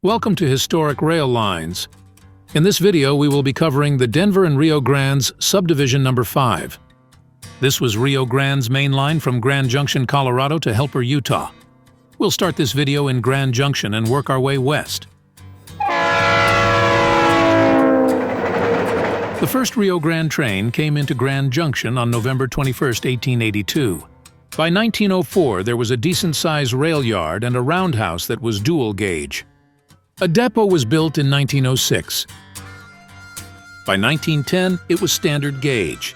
Welcome to Historic Rail Lines. In this video, we will be covering the Denver and Rio Grande's Subdivision number 5. This was Rio Grande's main line from Grand Junction, Colorado to Helper, Utah. We'll start this video in Grand Junction and work our way west. The first Rio Grande train came into Grand Junction on November 21, 1882. By 1904, there was a decent-sized rail yard and a roundhouse that was dual gauge. A depot was built in 1906. By 1910, it was standard gauge.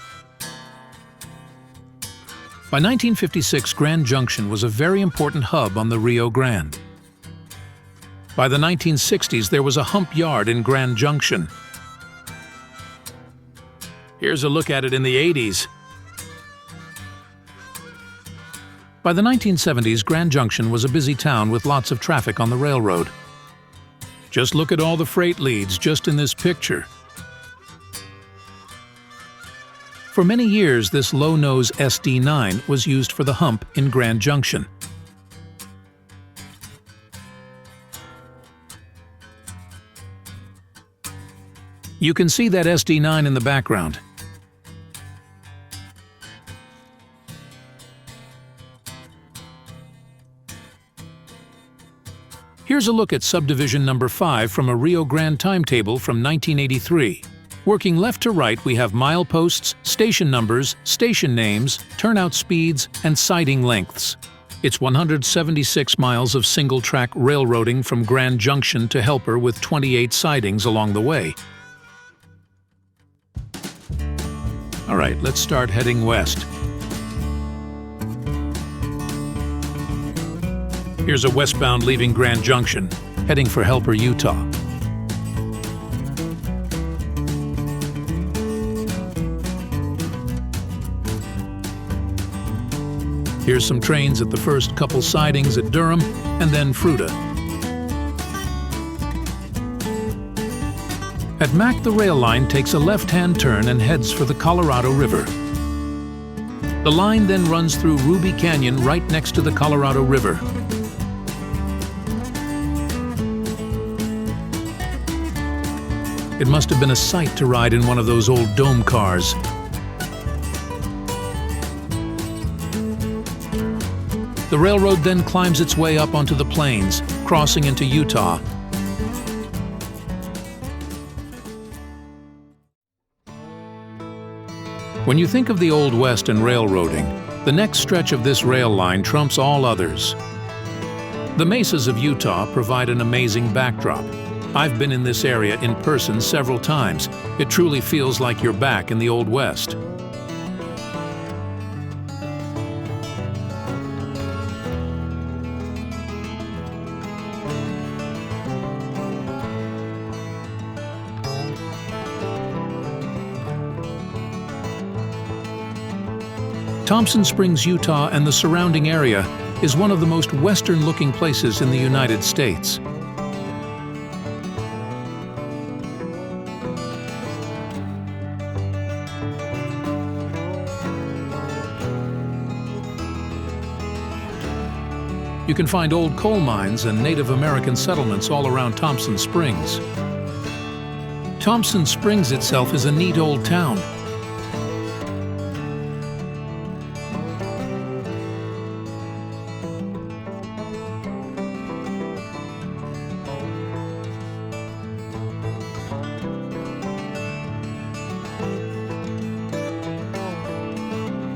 By 1956, Grand Junction was a very important hub on the Rio Grande. By the 1960s, there was a hump yard in Grand Junction. Here's a look at it in the 80s. By the 1970s, Grand Junction was a busy town with lots of traffic on the railroad. Just look at all the freight leads just in this picture. For many years, this low-nose SD9 was used for the hump in Grand Junction. You can see that SD9 in the background. Here's a look at Subdivision number 5 from a Rio Grande timetable from 1983. Working left to right, we have mileposts, station numbers, station names, turnout speeds, and siding lengths. It's 176 miles of single-track railroading from Grand Junction to Helper with 28 sidings along the way. All right, let's start heading west. Here's a westbound leaving Grand Junction, heading for Helper, Utah. Here's some trains at the first couple sidings at Durham and then Fruita. At Mac, the rail line takes a left-hand turn and heads for the Colorado River. The line then runs through Ruby Canyon right next to the Colorado River. It must have been a sight to ride in one of those old dome cars. The railroad then climbs its way up onto the plains, crossing into Utah. When you think of the Old West and railroading, the next stretch of this rail line trumps all others. The mesas of Utah provide an amazing backdrop. I've been in this area in person several times. It truly feels like you're back in the Old West. Thompson Springs, Utah, and the surrounding area is one of the most western-looking places in the United States. You can find old coal mines and Native American settlements all around Thompson Springs. Thompson Springs itself is a neat old town.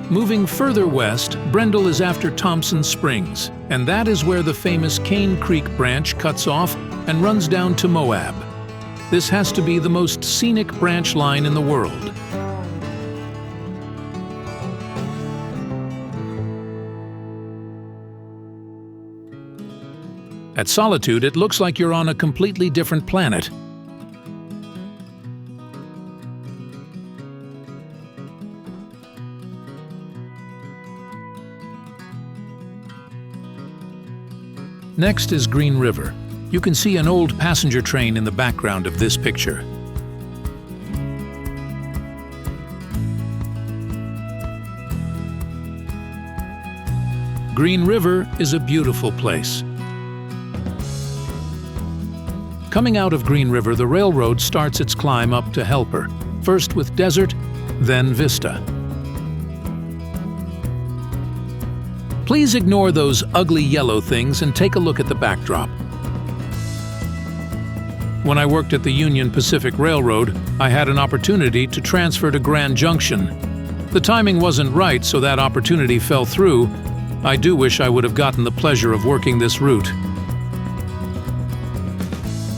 Moving further west, Brendel is after Thompson Springs, and that is where the famous Cane Creek branch cuts off and runs down to Moab. This has to be the most scenic branch line in the world. At Solitude, it looks like you're on a completely different planet. Next is Green River. You can see an old passenger train in the background of this picture. Green River is a beautiful place. Coming out of Green River, the railroad starts its climb up to Helper, first with desert, then vista. Please ignore those ugly yellow things and take a look at the backdrop. When I worked at the Union Pacific Railroad, I had an opportunity to transfer to Grand Junction. The timing wasn't right, so that opportunity fell through. I do wish I would have gotten the pleasure of working this route.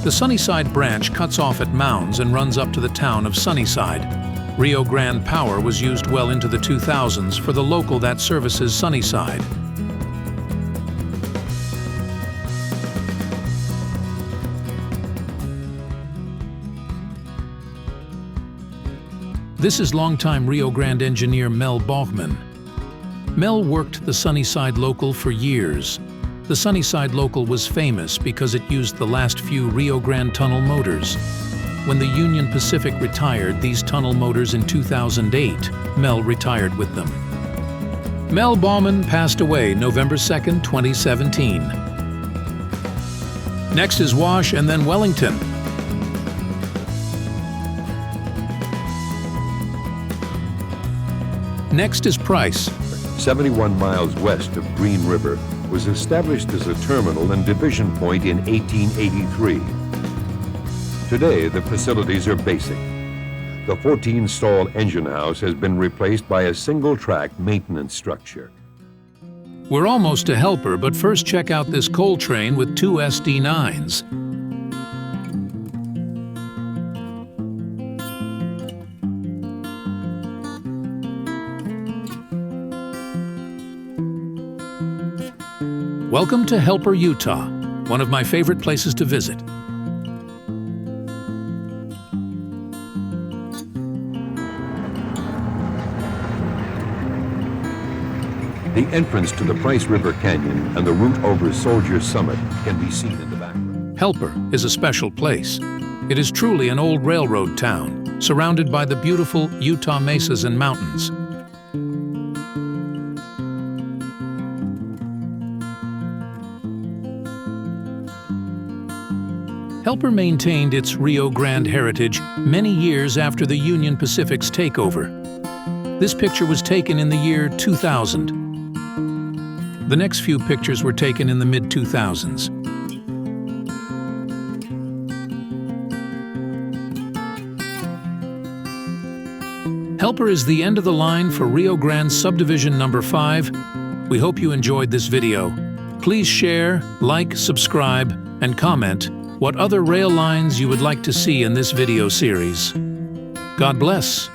The Sunnyside branch cuts off at Mounds and runs up to the town of Sunnyside. Rio Grande power was used well into the 2000s for the local that services Sunnyside. This is longtime Rio Grande engineer Mel Bachman. Mel worked the Sunnyside local for years. The Sunnyside local was famous because it used the last few Rio Grande tunnel motors. When the Union Pacific retired these tunnel motors in 2008, Mel retired with them. Mel Bachman passed away November 2nd, 2017. Next is Wash and then Wellington. Next is Price. 71 miles west of Green River, was established as a terminal and division point in 1883. Today, the facilities are basic. The 14-stall engine house has been replaced by a single-track maintenance structure. We're almost to Helper, but first check out this coal train with 2 SD9s. Welcome to Helper, Utah, one of my favorite places to visit. The entrance to the Price River Canyon and the route over Soldier Summit can be seen in the background. Helper is a special place. It is truly an old railroad town, surrounded by the beautiful Utah mesas and mountains. Helper maintained its Rio Grande heritage many years after the Union Pacific's takeover. This picture was taken in the year 2000. The next few pictures were taken in the mid-2000s. Helper is the end of the line for Rio Grande Subdivision number 5. We hope you enjoyed this video. Please share, like, subscribe, and comment what other rail lines you would like to see in this video series. God bless.